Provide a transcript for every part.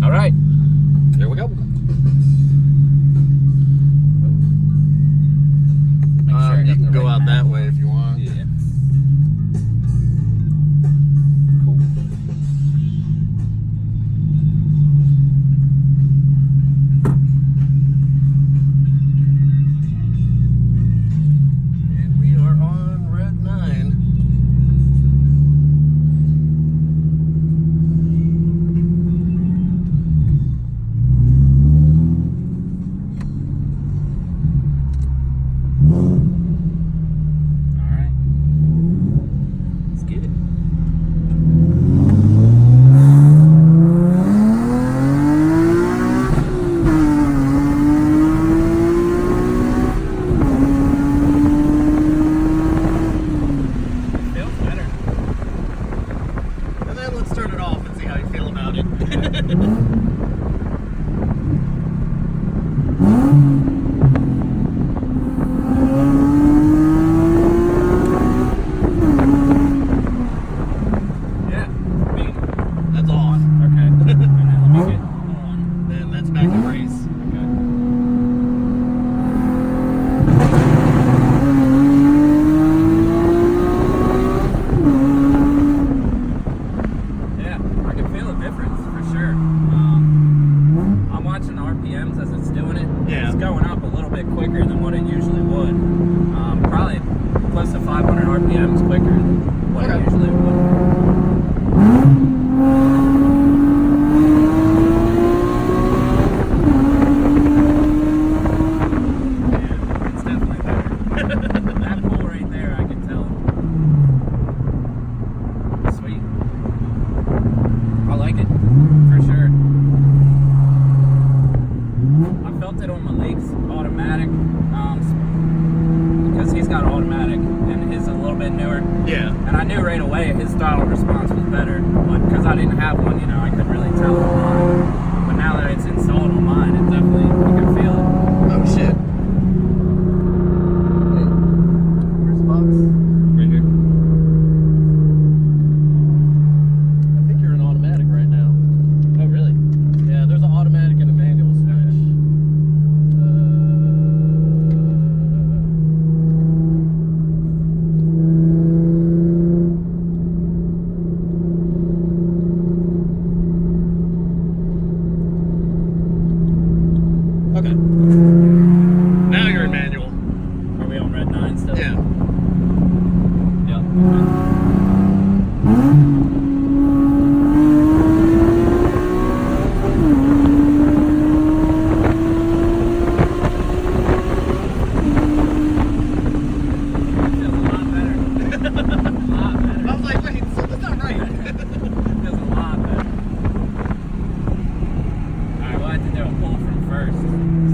All right. Here we go. You can go out that way if you want. Yeah. Cool. And we are on Red 9. All right. Let's get it. Feels better. And then let's turn it off and see how you feel about it. Yeah. I mean, That's off. okay. And then let me get on. Then that's back to race. Okay. Yeah, I can feel a difference for sure. I'm watching the RPMs as it's doing it. Yeah. It's going up a little bit quicker than what it usually would. Probably close to 500 RPMs quicker than what it usually would. Yeah, it's definitely better. That pull right there, I can tell. Sweet. I like it, for sure. I felt it on Malik's automatic, because he's got automatic, and his is a little bit newer. Yeah. And I knew right away his throttle response was better, but because I didn't have one, I couldn't really tell on mine. But now that it's installed on mine, it definitely, you can feel it. Oh shit. Hey, where's the box? Right here. I think you're in automatic right now. Oh, really? Yeah, there's an automatic and a manual switch. Okay. Now you're in manual. Are we on Red 9 still? Yeah. Feels a lot better. A lot better. I was like, wait, something's not right. Feels a lot better. Alright, we'll have to do a pull from first.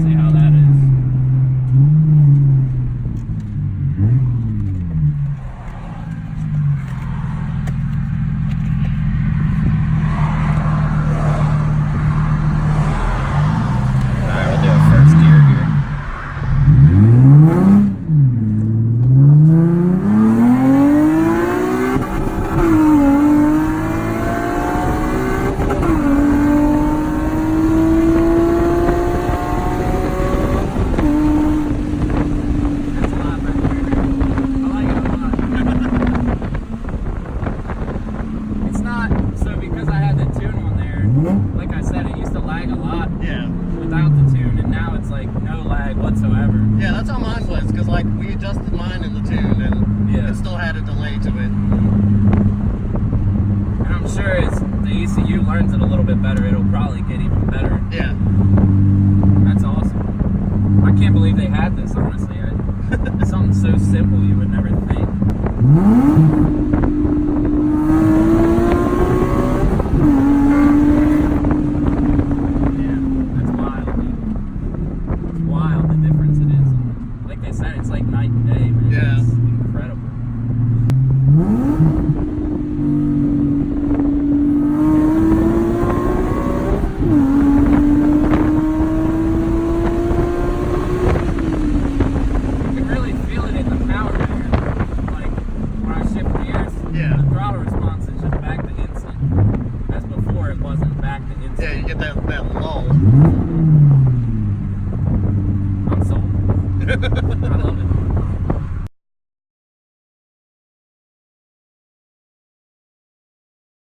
See how that is. Alright, we'll do a first gear here. That's a lot better. I like it a lot. It's not, so because I had the tune on there, like I said, it used to lag a lot Yeah. without the tune, and now it's like no lag whatsoever. Yeah, that's how mine was, because like we adjusted mine in the tune and Yeah. it still had a delay to it. And I'm sure as the ECU learns it a little bit better, it'll probably get even better. Yeah. That's awesome. I can't believe they had this, honestly. Something so simple you would never think. Yeah, that's wild, dude. It's wild the difference it is. Like they said, it's like night and day, man. Yeah. It's incredible. happens. Yeah, you get that lull. I'm sold. I love it.